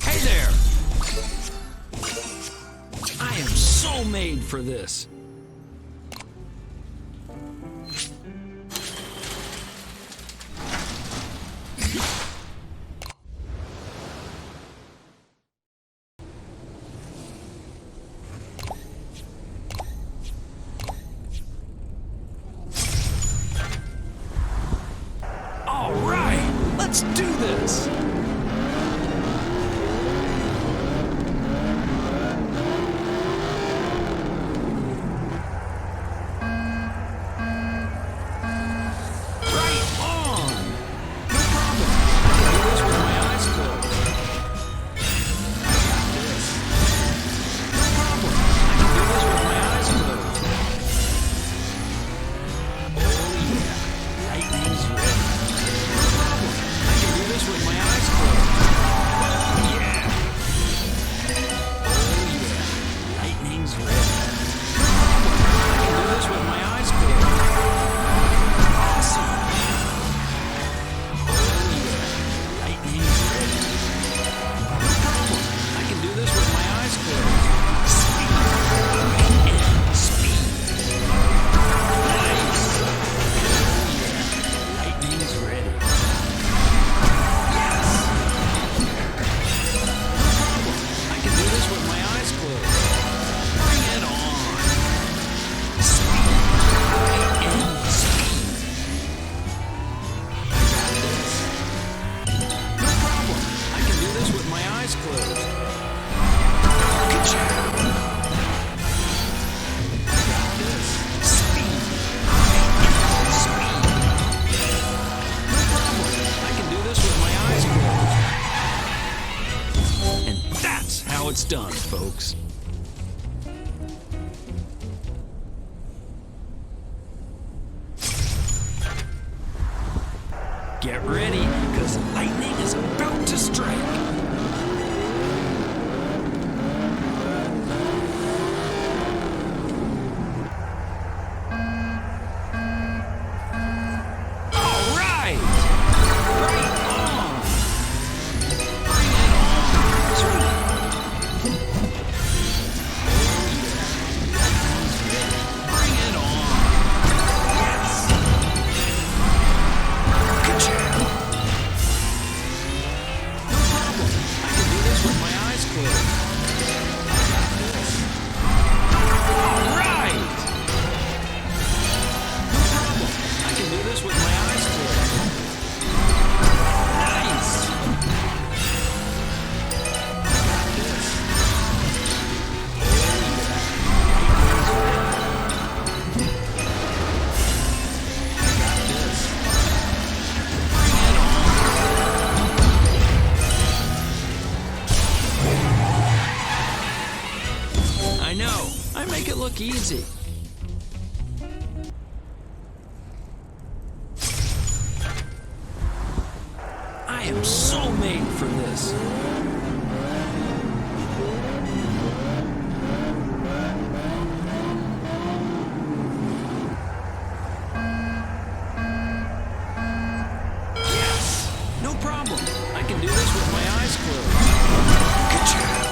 Hey there! I am so made for this. All right, let's do this. It's done, folks. Get ready, because lightning is about to strike. I know, I make it look easy. I am so made for this. Yes, no problem. I can do this with my eyes closed. Good job.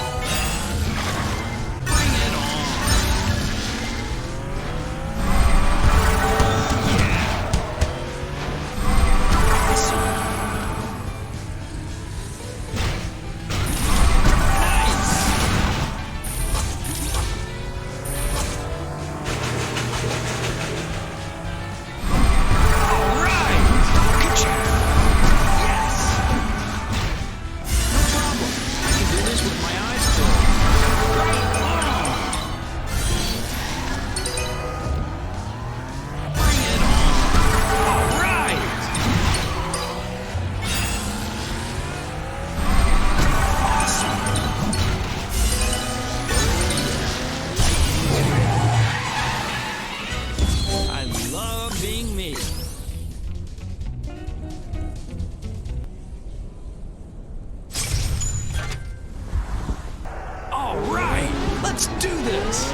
Let's do this!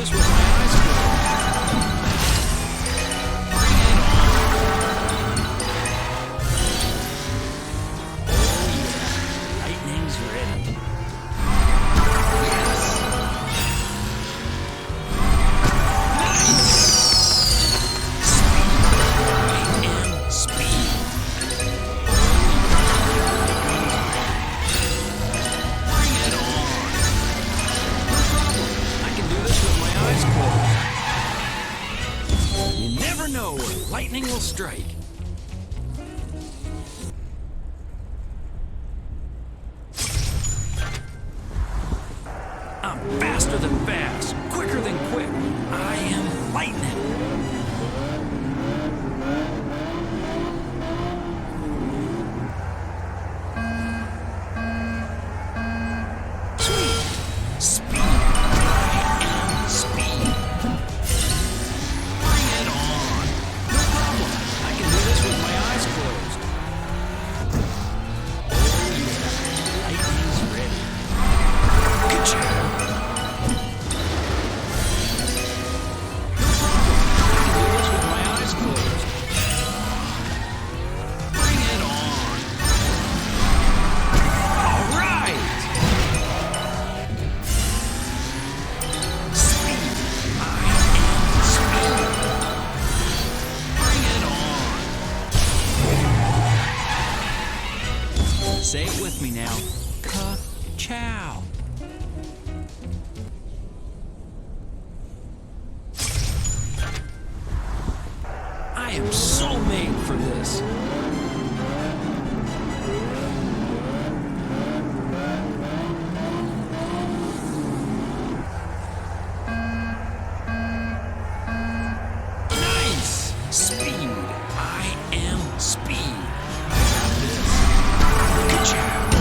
this with my eyes closed. Bring it on. Oh yeah, lightning's ready. Yes. Nice. Speed. I am speed. Bring it on. No problem. I can do this with my eyes closed. You never know when lightning will strike. I'm faster than fast, quicker than quick. I am lightning. Sweet. Speed. I am speed. Bring it on. No problem. I can do this with my eyes closed. Oh yeah. Lightning's ready. Good job. No problem. I can do this with my eyes closed. Bring it on. All right. Speed. I am speed. Bring it on. Say it with me now. Ka-chow. I am so made for this. Nice! Speed. I am speed. I got this. Good job.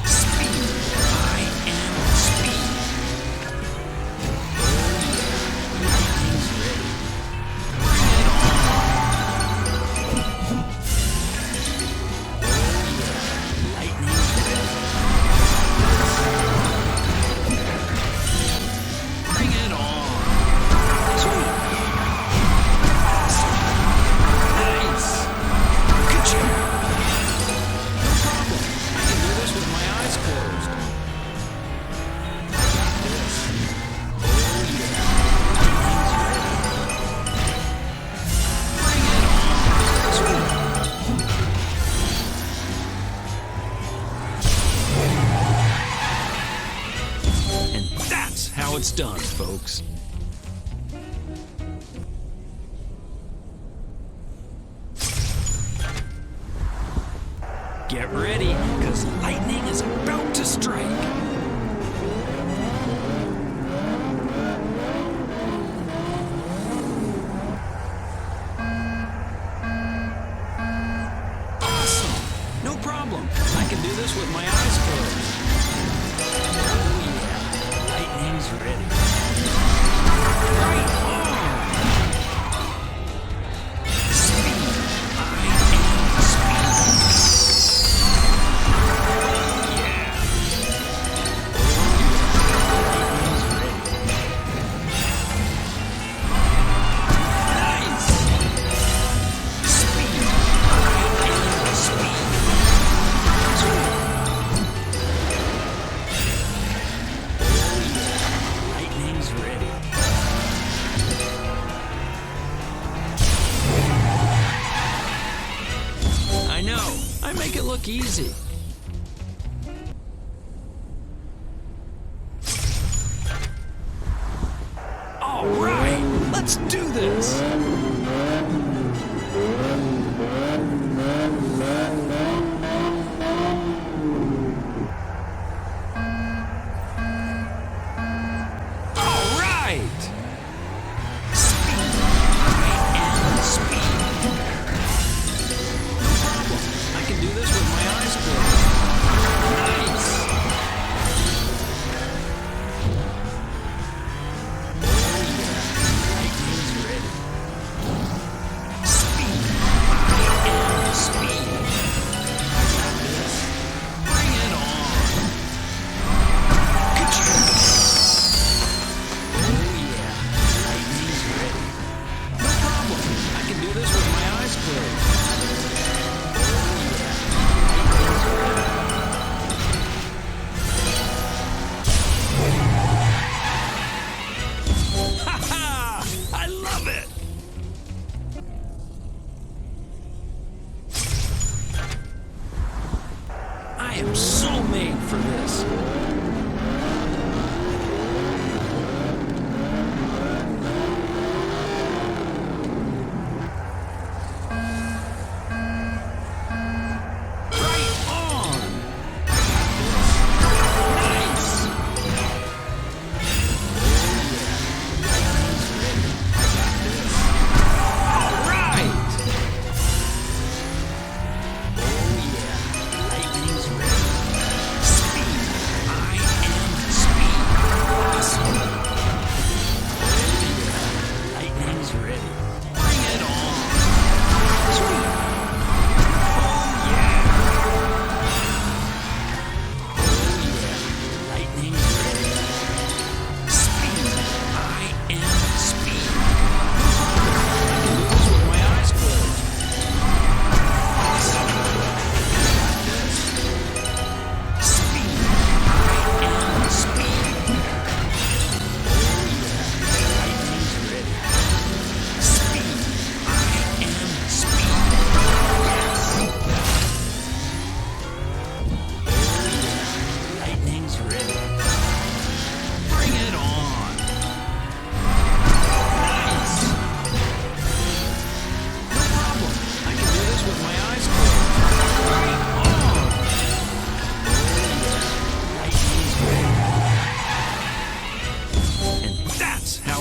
Speed. I am speed. Oh yeah. Lightning's ready. Bring it on. Oh yeah. Lightning's ready. Bring it on. Sweet. Awesome. Nice. Good job. No problem. I can do this with my eyes closed. I got this. Oh yeah. Lightning's ready. Bring it on. Sweet. And that's how it's done, folks. Get ready, because lightning is about to strike. Awesome! No problem. I can do this with my eyes closed. Oh yeah, lightning's ready. Right on! Speed. I am speed. Yeah. Oh yeah, lightning's ready. Nice! Speed. I am speed. Sweet. Oh yeah, lightning's ready. I know, I make it look easy. All right, let's do this. All right. Speed. I am speed. No problem. I can do this with my eyes closed. Nice. Oh yeah. Lightning's ready.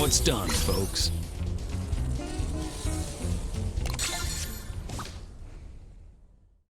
it's done, folks.